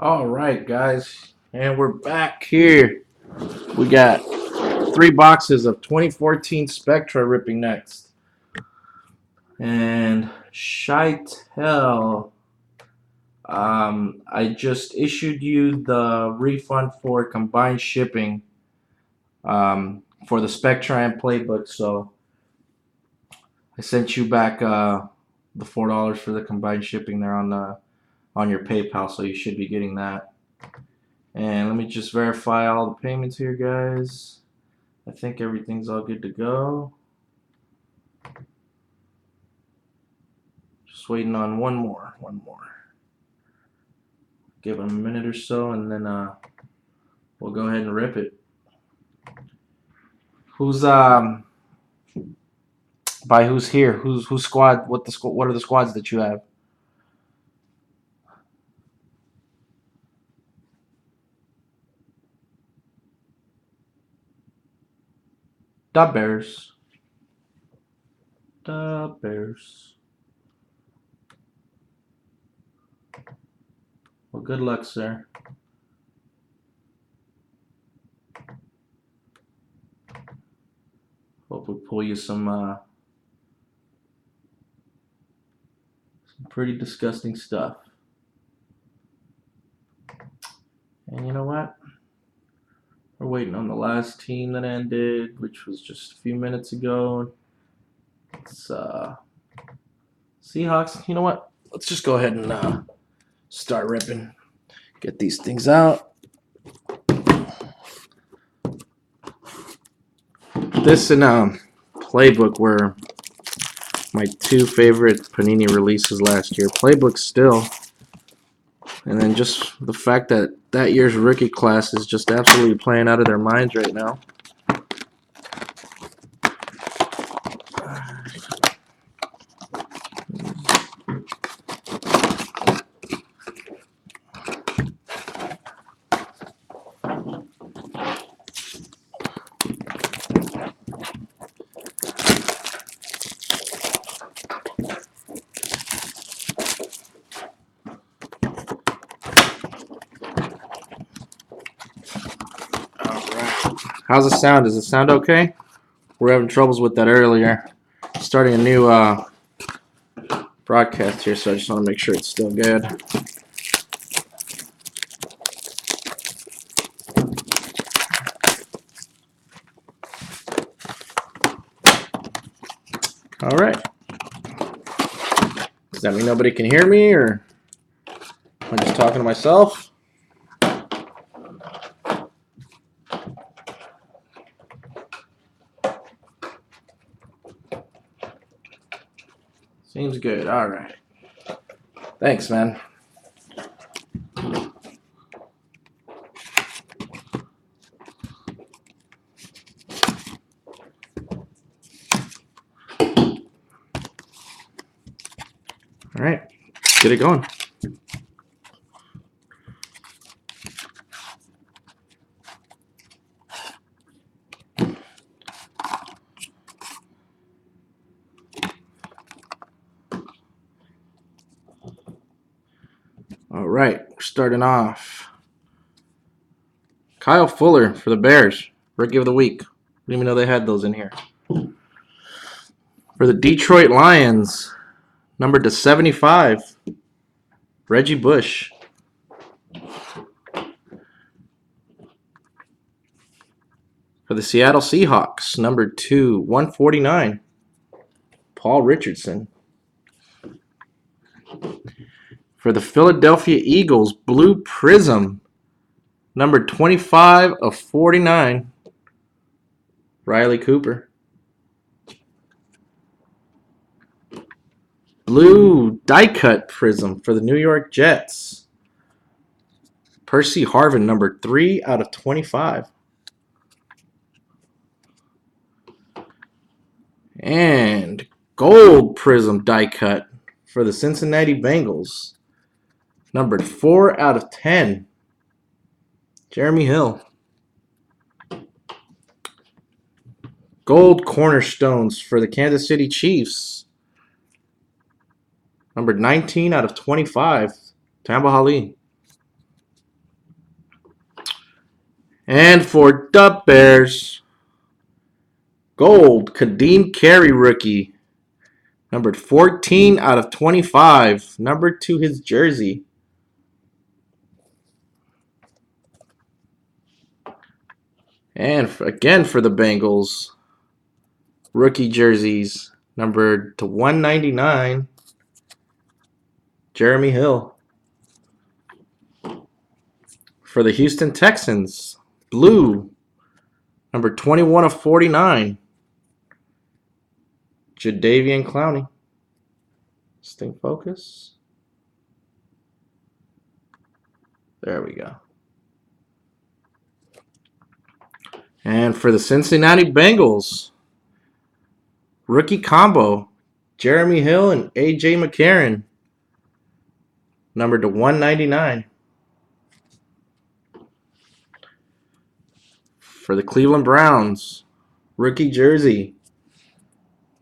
All right, guys, and we're back here. We got 3 boxes of 2014 Spectra ripping next. And Shitel, I just issued you the refund for combined shipping for the Spectra and playbook, so I sent you back the $4 for the combined shipping there on your PayPal, so you should be getting that. And let me just verify all the payments here, guys. I think everything's all good to go. Just waiting on one more. Give it a minute or so, and then we'll go ahead and rip it. Who's by who's here? Who's squad? What are the squads that you have? The Bears. The Bears. Well, good luck, sir. Hope we pull you some pretty disgusting stuff. And you know what? We're waiting on the last team that ended, which was just a few minutes ago. It's Seahawks. You know what? Let's just go ahead and start ripping. Get these things out. This and Playbook were my two favorite Panini releases last year. Playbook still. And then just the fact that that year's rookie class is just absolutely playing out of their minds right now. How's it sound? Does it sound okay? We're having troubles with that earlier. Starting a new broadcast here, so I just want to make sure it's still good. All right. Does that mean nobody can hear me, or am I just talking to myself? Seems good. All right. Thanks, man. All right. Get it going. All right, we're starting off. Kyle Fuller for the Bears, Rookie of the Week. Didn't even know they had those in here. For the Detroit Lions, numbered to 75, Reggie Bush. For the Seattle Seahawks, number 2, 149, Paul Richardson. For the Philadelphia Eagles, Blue Prism, number 25 of 49, Riley Cooper. Blue die cut prism for the New York Jets, Percy Harvin, number 3 out of 25. And gold prism die cut for the Cincinnati Bengals, numbered 4 out of 10, Jeremy Hill. Gold cornerstones for the Kansas City Chiefs, numbered 19 out of 25, Tamba Hali. And for the Bears, gold, Kadeem Carey rookie. Numbered 14 out of 25. Numbered to his jersey. And again for the Bengals, rookie jerseys. Numbered to 199. Jeremy Hill. For the Houston Texans, blue. Number 21 of 49. Jadeveon Clowney. Stay focus. There we go. And for the Cincinnati Bengals, rookie combo, Jeremy Hill and A.J. McCarron, numbered to 199. For the Cleveland Browns, rookie jersey,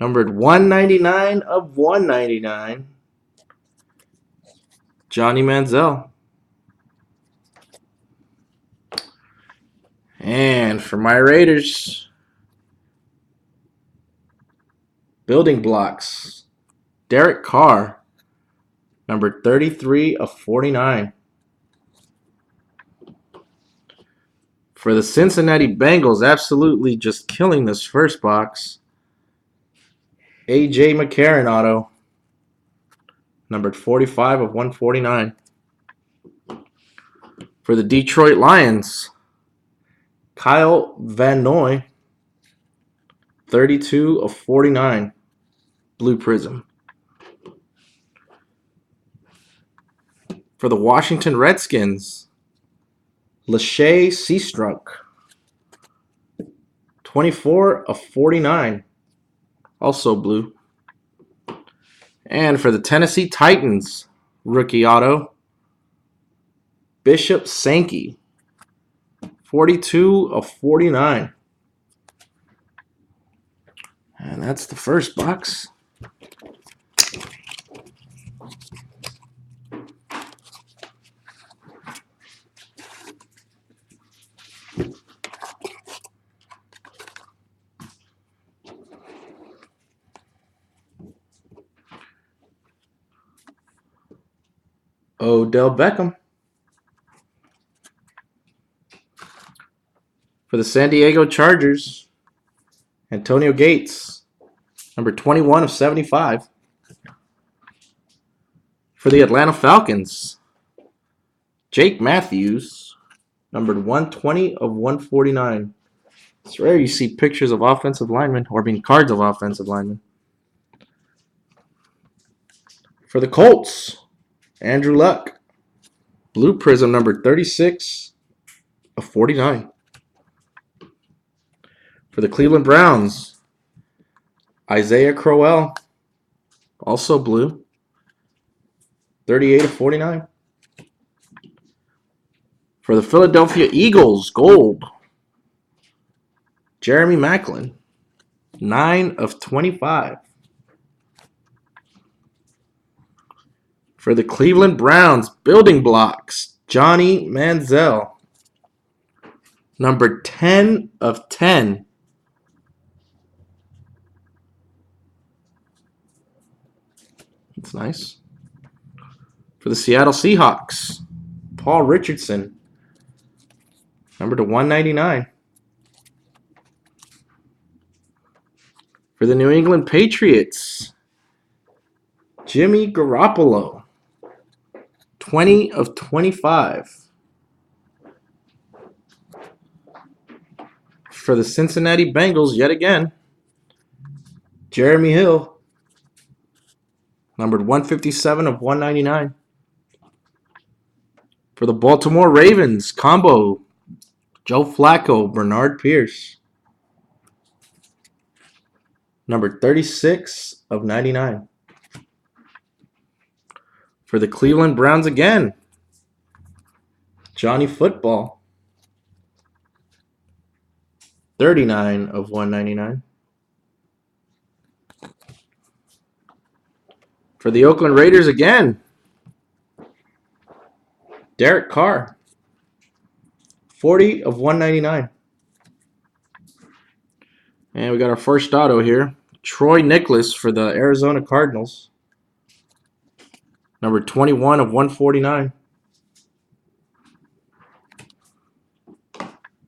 numbered 199 of 199, Johnny Manziel. And for my Raiders, building blocks, Derek Carr, number 33 of 49. For the Cincinnati Bengals, absolutely just killing this first box, A.J. McCarron auto, numbered 45 of 149. For the Detroit Lions, Kyle Van Noy, 32 of 49, blue prism. For the Washington Redskins, Lachey Seastrunk, 24 of 49, also blue. And for the Tennessee Titans, rookie auto, Bishop Sankey, 42 of 49. And that's the first box. Odell Beckham. For the San Diego Chargers, Antonio Gates, number 21 of 75. For the Atlanta Falcons, Jake Matthews, numbered 120 of 149. It's rare you see pictures of offensive linemen, or cards of offensive linemen. For the Colts, Andrew Luck, blue prism, number 36 of 49. For the Cleveland Browns, Isaiah Crowell, also blue, 38 of 49. For the Philadelphia Eagles, gold, Jeremy Maclin, 9 of 25. For the Cleveland Browns, building blocks, Johnny Manziel, number 10 of 10. That's nice. For the Seattle Seahawks, Paul Richardson, number to 199. For the New England Patriots, Jimmy Garoppolo, 20 of 25. For the Cincinnati Bengals, yet again, Jeremy Hill, numbered 157 of 199. For the Baltimore Ravens, combo, Joe Flacco, Bernard Pierce, numbered 36 of 99. For the Cleveland Browns again, Johnny Football, 39 of 199. For the Oakland Raiders again, Derek Carr, 40 of 199. And we got our first auto here. Troy Nicholas for the Arizona Cardinals. Number 21 of 149.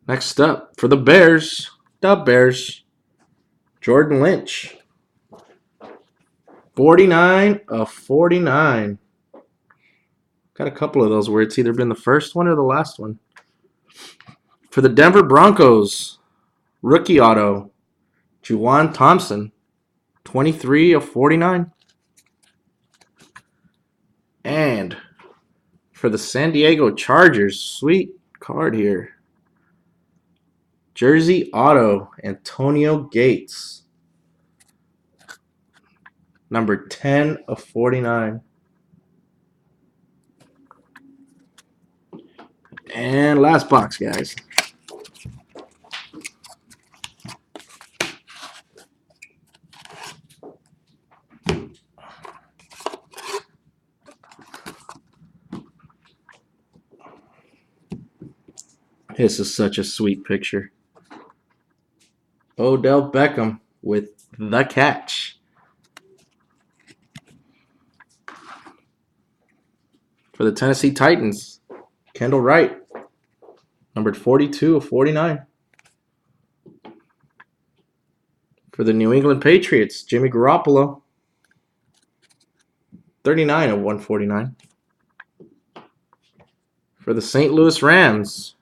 Next up, for the Bears, Jordan Lynch. 49 of 49. Got a couple of those where it's either been the first one or the last one. For the Denver Broncos, rookie auto, Juwan Thompson. 23 of 49. And for the San Diego Chargers, sweet card here. Jersey auto, Antonio Gates. Number 10 of 49. And last box, guys. This is such a sweet picture. Odell Beckham with the catch. For the Tennessee Titans, Kendall Wright. Numbered 42 of 49. For the New England Patriots, Jimmy Garoppolo. 39 of 149. For the St. Louis Rams,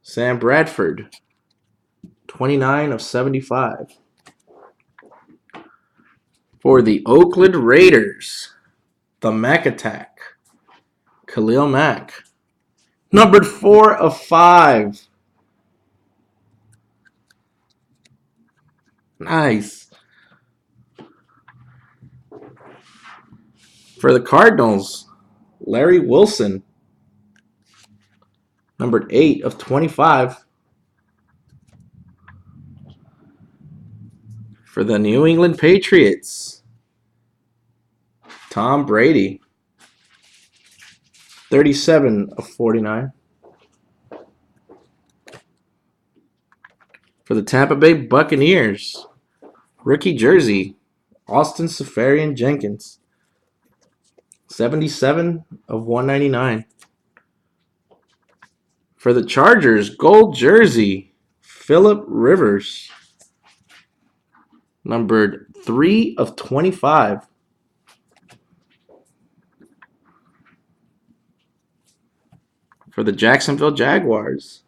Sam Bradford. 29 of 75. For the Oakland Raiders, the Mac Attack, Khalil Mack. Numbered 4 of 5. Nice. For the Cardinals, Larry Wilson. Numbered 8 of 25. For the New England Patriots, Tom Brady. 37 of 49. For the Tampa Bay Buccaneers, rookie jersey, Austin Seferian-Jenkins. 77 of 199. For the Chargers, gold jersey, Phillip Rivers. Numbered 3 of 25. For the Jacksonville Jaguars,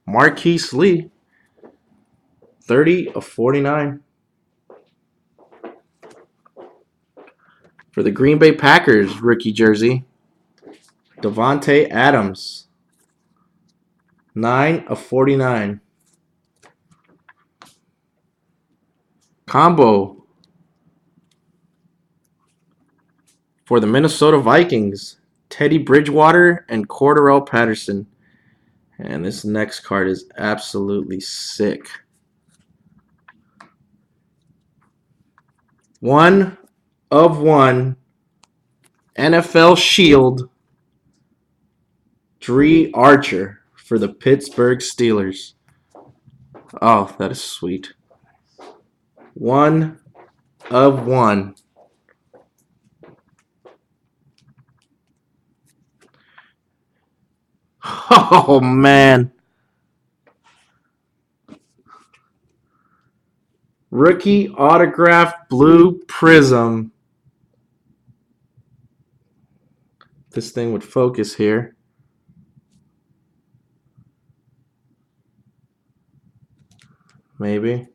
Marquise Lee. 30 of 49. For the Green Bay Packers, rookie jersey, Devontae Adams. 9 of 49. Combo for the Minnesota Vikings, Teddy Bridgewater and Cordarrelle Patterson. And this next card is absolutely sick. 1 of 1 NFL Shield, Dree Archer for the Pittsburgh Steelers. Oh, that is sweet. 1 of 1. Oh, man. Rookie autograph blue prism. This thing would focus here. Maybe.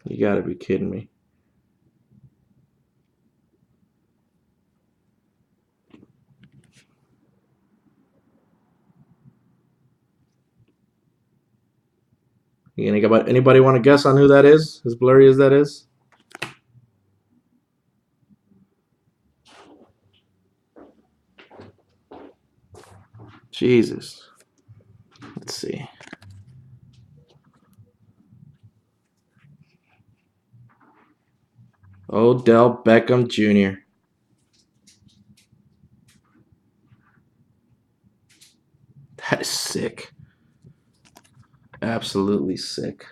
You gotta be kidding me. Anybody want to guess on who that is? As blurry as that is? Jesus. Let's see. Odell Beckham Jr. That is sick. Absolutely sick.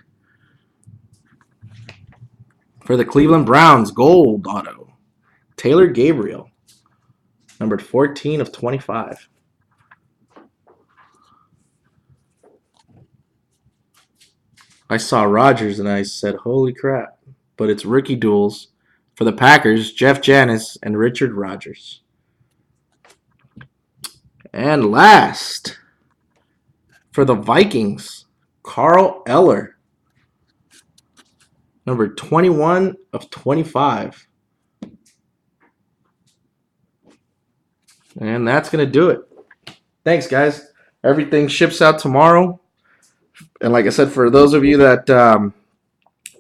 For the Cleveland Browns, gold auto. Taylor Gabriel. Numbered 14 of 25. I saw Rodgers and I said, holy crap. But it's rookie duels for the Packers, Jeff Janis and Richard Rodgers. And last, for the Vikings, Carl Eller. Number 21 of 25. And that's going to do it. Thanks, guys. Everything ships out tomorrow. And like I said, for those of you that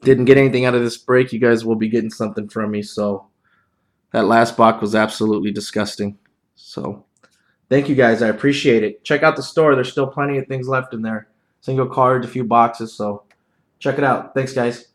didn't get anything out of this break, you guys will be getting something from me. So that last box was absolutely disgusting. So thank you, guys. I appreciate it. Check out the store. There's still plenty of things left in there. Single cards, a few boxes. So check it out. Thanks, guys.